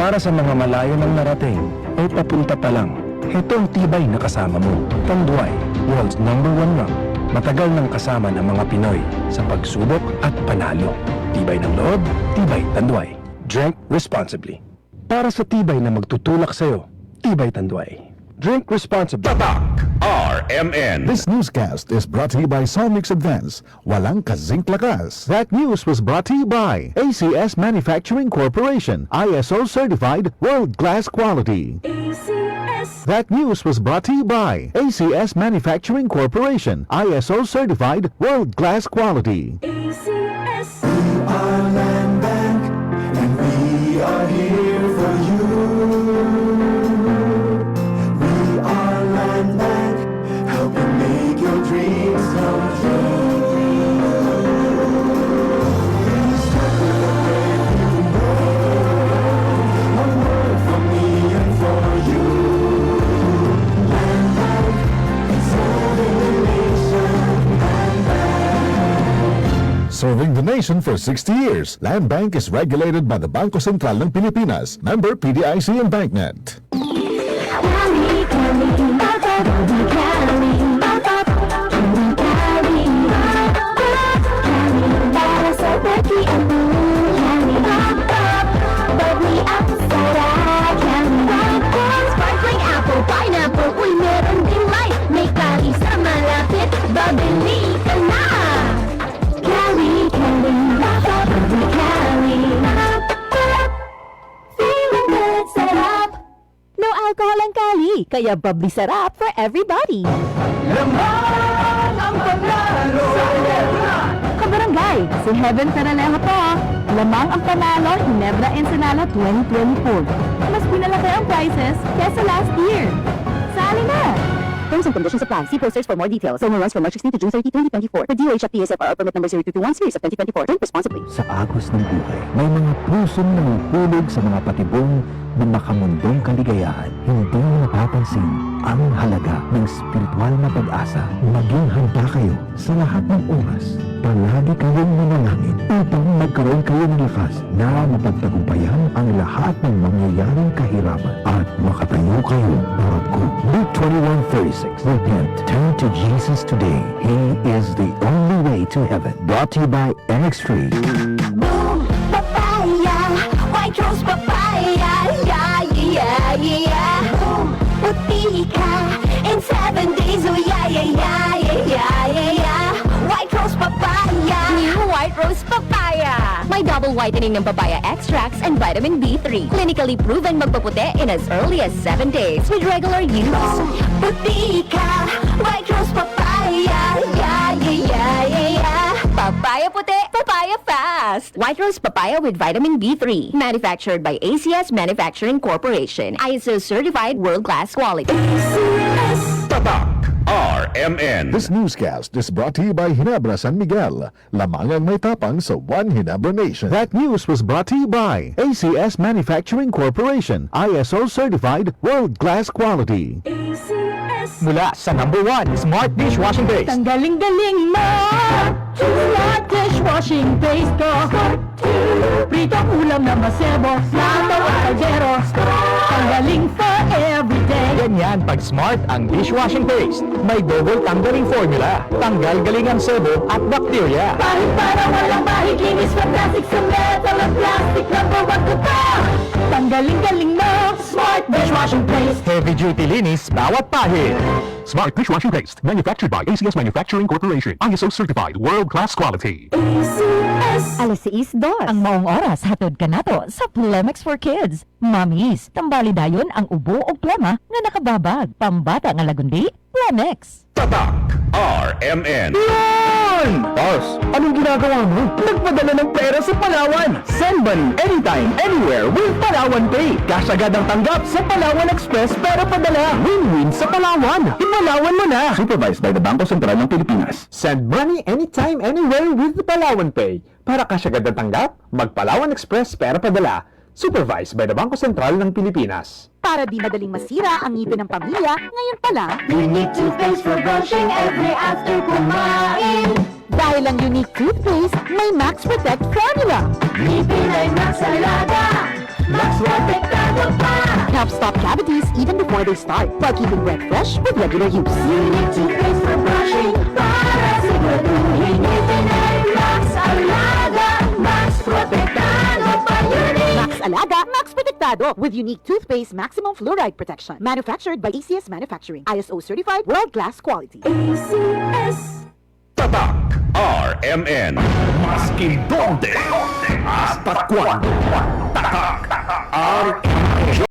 Para sa mga malayo ng narating o papunta pa lang, ito ang tibay na kasama mo. Tanduay, world's #1 rank. Matagal nang kasama ng mga Pinoy sa pagsubok at panalo. Tibay ng loob, tibay Tanduay. Drink responsibly. Para sa tibay na magtutulak sa'yo, tibay Tanduay. Drink responsibly. Tatak RMN. This newscast is brought to you by Solmix Advance. Walang kasing lakas. That news was brought to you by ACS Manufacturing Corporation. ISO certified world-class quality. ACS. That news was brought to you by ACS Manufacturing Corporation. ISO certified world-class quality. ACS. Our land bank, and we are here for you. We are land bank, helping make your dreams come true. Please start with a brand new word, one word from me and for you. Land bank, serving the nation. Land bank. Serving the nation for 60 years, Land Bank is regulated by the Bangko Sentral ng Pilipinas. Member PDIC and BancNet. Cali, Cali, Bata, Cali, Cali, Bata, Cali, Cali, Cali, para sa Becky at Cali, Bata, bubbly apple soda, Cali, Bata, sparkling apple, pineapple, uy, meron din light, may Cali sa malapit, babili ka na. Cali, Cali, Bata, Cali, Cali, Bata, feeling good, sarap. No alcohol ang Cali, kaya bubbly sarap for everybody. Lamang ang panalo sa Ginebra. Kabarangay, si Heaven Peralejo po. Lamang ang panalo, Ginebra Ensenada 2024. Mas pinalaki ang prices kesa last year. Sali na! Terms and conditions apply. See posters for more details. Promo runs from March 16 to June 30, 2024. For DOH at PSFR permit number 0221 series of 2024. Drink responsibly. Sa agos ng buhay, may mga pusong nanguhulog sa mga patibong na makamundong kaligayahan. Hindi mo napapansin ang halaga ng spiritual na pag-asa. Maging handa kayo sa lahat ng oras. Palagi kayong manalangin upang magkaroon kayo ng lakas na mapagtagumpayan ang lahat ng mangyayaring kahirapan at makatayo kayo bago. Luke 21:36. Repent. Turn to Jesus today. He is the only way to heaven. Brought to you by NX3. Boom, papaya, white rose papaya, yeah, yeah, yeah. Boom, puti ka in 7 days, oh yeah, yeah, yeah, yeah, yeah, yeah. White rose papaya, new white rose papaya. May double whitening ng papaya extracts and vitamin B3. Clinically proven magpaputi in as early as 7 days with regular use. Boom, puti ka, white rose papaya, yeah, yeah, yeah, yeah, yeah. Papaya puti, papaya fast. White Rose Papaya with vitamin B3. Manufactured by ACS Manufacturing Corporation. ISO certified world-class quality. ACS. Tatak RMN. This newscast is brought to you by Ginebra San Miguel. Lamang ang may tapang sa One Ginebra Nation. That news was brought to you by ACS Manufacturing Corporation. ISO certified world-class quality. ACS. Mula sa #1 Smart Dishwashing Base. Ang galing-galing mo! Smart dishwashing base ko. Pritong ulam na masebo. Lataw at kaldero. Ang galing for everyday. Ganyan pag Smart ang dishwashing paste. May double tanggaling formula. Tanggal galing ang sebo at bakterya. Kahit para walang mahiginis, fantastic sa metal at plastic na bawat kuta. Tanggaling-galing mo, Smart dishwashing paste. Heavy duty linis bawat pahid. Smart Dishwashing Paste, manufactured by ACS Manufacturing Corporation. ISO certified, world-class quality. ACS. Alas 6:02. Ang maong oras hatod ka nato sa Plemex for Kids. Mamis, tambali dayon ang ubo o plema nga nakababag. Pambata nga lagundi, Plemex. Tatak RMN. Boss, anong ginagawa mo? Nagpadala ng pera sa Palawan. Send money anytime, anywhere with Palawan Pay. Cash agad ang tanggap sa Palawan Express pero padala. Win-win sa Palawan. Ipalawan mo na. Supervised by the Bangko Sentral ng Pilipinas. Send money anytime, anywhere with Palawan Pay. Para cash agad ang tanggap, mag-Palawan Express pero padala. Supervised by the Bangko Sentral ng Pilipinas. Para di madaling masira ang ngipin ng pamilya, ngayon pa lang, Unique toothpaste for brushing every after kumain. dahil ang unique toothpaste may Max Protect formula. Ngipin ay Max Alaga, Max Protect holiday start while keeping breath fresh with regular use. Unique toothpaste for brushing para siguraduhin Itinay Max Alaga, Max Protektado pa Unique. Max Alaga, Max Protectado with unique toothpaste maximum fluoride protection. Manufactured by ACS Manufacturing. ISO certified world-class quality. ACS. Tatak RMN. Maski donde, hasta cuando. Tatak RMN.